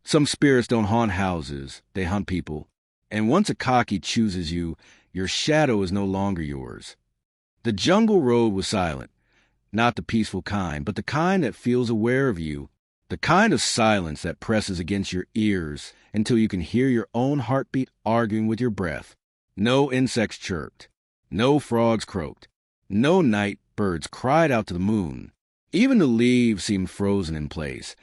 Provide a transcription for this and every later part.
Some spirits don't haunt houses, they hunt people. And once Ekaki chooses you, your shadow is no longer yours. The jungle road was silent, not the peaceful kind, but the kind that feels aware of you, the kind of silence that presses against your ears until you can hear your own heartbeat arguing with your breath. No insects chirped, no frogs croaked, no night birds cried out to the moon. Even the leaves seemed frozen in place,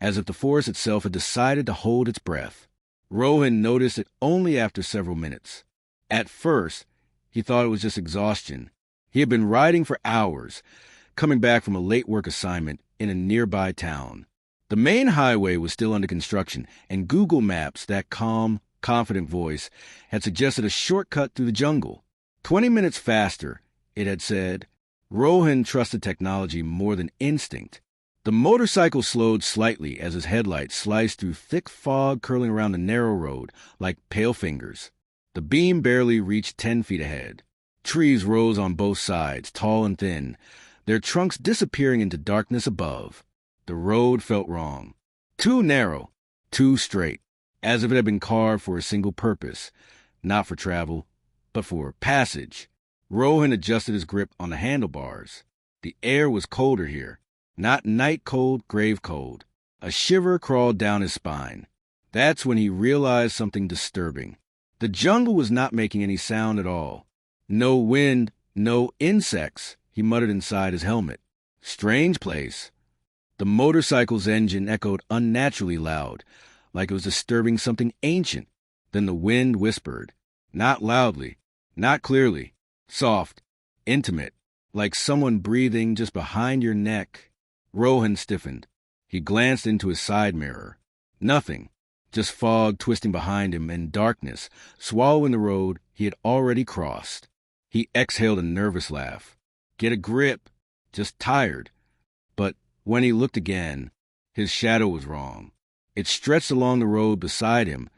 as if the forest itself had decided to hold its breath. Rohan noticed it only after several minutes. At first, he thought it was just exhaustion. He had been riding for hours, coming back from a late work assignment in a nearby town. The main highway was still under construction, and Google Maps, that calm, confident voice, had suggested a shortcut through the jungle. 20 minutes faster, it had said. Rohan trusted technology more than instinct. The motorcycle slowed slightly as his headlights sliced through thick fog curling around the narrow road like pale fingers. The beam barely reached 10 feet ahead. Trees rose on both sides, tall and thin, their trunks disappearing into darkness above. The road felt wrong. Too narrow, too straight, as if it had been carved for a single purpose, not for travel, but for passage. Rohan adjusted his grip on the handlebars. The air was colder here. Not night cold, grave cold. A shiver crawled down his spine. That's when he realized something disturbing. The jungle was not making any sound at all. No wind, no insects, he muttered inside his helmet. Strange place. The motorcycle's engine echoed unnaturally loud, like it was disturbing something ancient. Then the wind whispered. Not loudly, not clearly. Soft, intimate, like someone breathing just behind your neck. Rohan stiffened. He glanced into his side mirror. Nothing. Just fog twisting behind him and darkness, swallowing the road he had already crossed. He exhaled a nervous laugh. Get a grip. Just tired. But when he looked again, his shadow was wrong. It stretched along the road beside him,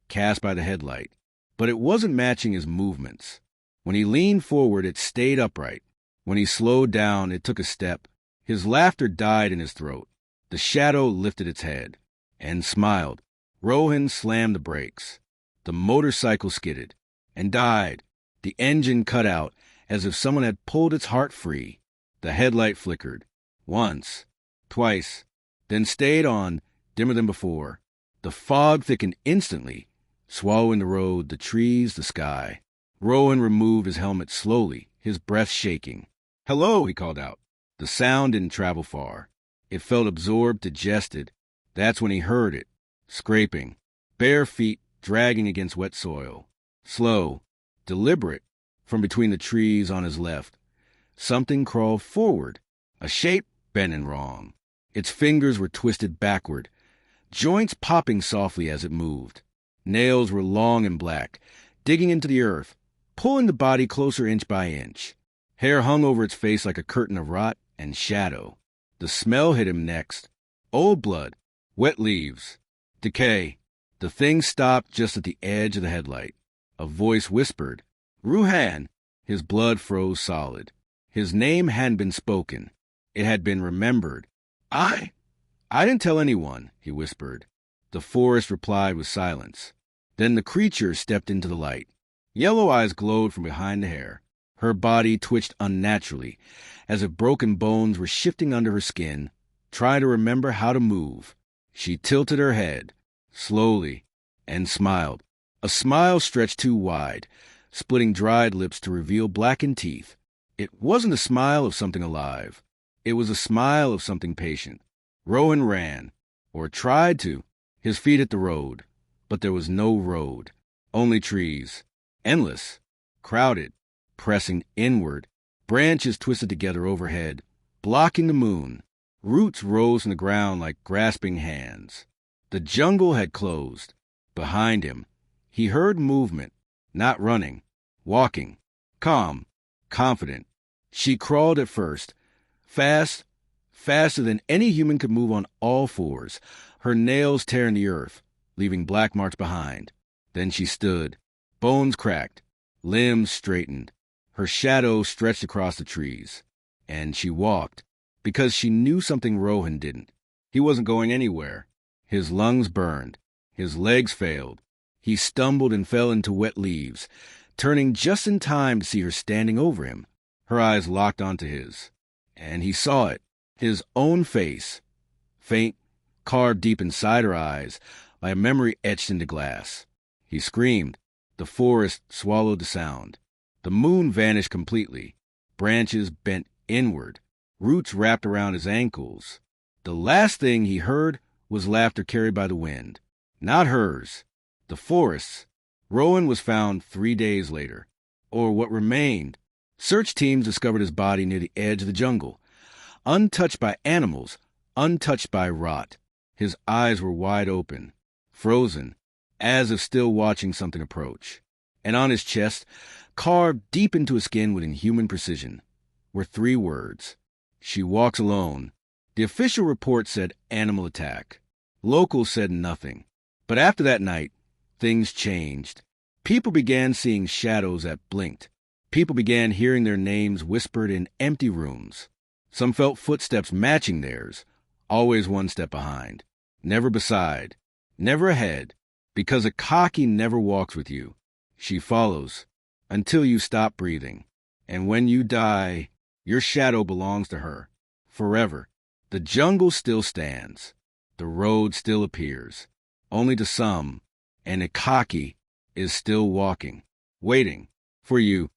cast by the headlight. But it wasn't matching his movements. When he leaned forward, it stayed upright. When he slowed down, it took a step. His laughter died in his throat. The shadow lifted its head and smiled. Rohan slammed the brakes. The motorcycle skidded and died. The engine cut out as if someone had pulled its heart free. The headlight flickered. Once, twice, then stayed on, dimmer than before. The fog thickened instantly, swallowing the road, the trees, the sky. Rohan removed his helmet slowly, his breath shaking. "Hello," he called out. The sound didn't travel far. It felt absorbed, digested. That's when he heard it. Scraping. Bare feet dragging against wet soil. Slow. Deliberate. From between the trees on his left. Something crawled forward. A shape bent and wrong. Its fingers were twisted backward. Joints popping softly as it moved. Nails were long and black, digging into the earth, pulling the body closer inch by inch. Hair hung over its face like a curtain of rot and shadow. The smell hit him next. Old blood, wet leaves, decay. The thing stopped just at the edge of the headlight. A voice whispered, "Ruhan." His blood froze solid. His name hadn't been spoken. It had been remembered. I didn't tell anyone," he whispered. The forest replied with silence. Then the creature stepped into the light. Yellow eyes glowed from behind the hair. Her body twitched unnaturally, as if broken bones were shifting under her skin, trying to remember how to move. She tilted her head, slowly, and smiled. A smile stretched too wide, splitting dried lips to reveal blackened teeth. It wasn't a smile of something alive. It was a smile of something patient. Rohan ran, or tried to. His feet hit the road, but there was no road. Only trees. Endless. Crowded. Pressing inward. Branches twisted together overhead, blocking the moon. Roots rose from the ground like grasping hands. The jungle had closed. Behind him, he heard movement. Not running. Walking. Calm. Confident. She crawled at first. Fast. Faster than any human could move on all fours, her nails tearing the earth, leaving black marks behind. Then she stood. Bones cracked. Limbs straightened. Her shadow stretched across the trees. And she walked, because she knew something Rohan didn't. He wasn't going anywhere. His lungs burned. His legs failed. He stumbled and fell into wet leaves, turning just in time to see her standing over him. Her eyes locked onto his. And he saw it, his own face, faint, carved deep inside her eyes, by a memory etched into glass. He screamed. The forest swallowed the sound. The moon vanished completely. Branches bent inward. Roots wrapped around his ankles. The last thing he heard was laughter carried by the wind. Not hers. The forest's. Rowan was found 3 days later. Or what remained. Search teams discovered his body near the edge of the jungle. Untouched by animals. Untouched by rot. His eyes were wide open. Frozen. As if still watching something approach. And on his chest, carved deep into his skin with inhuman precision, were 3 words. She walks alone. The official report said animal attack. Locals said nothing. But after that night, things changed. People began seeing shadows that blinked. People began hearing their names whispered in empty rooms. Some felt footsteps matching theirs, always 1 step behind, never beside, never ahead, because Ekaki never walks with you. She follows until you stop breathing. And when you die, your shadow belongs to her, forever. The jungle still stands. The road still appears, only to some, and Ekaki is still walking, waiting for you.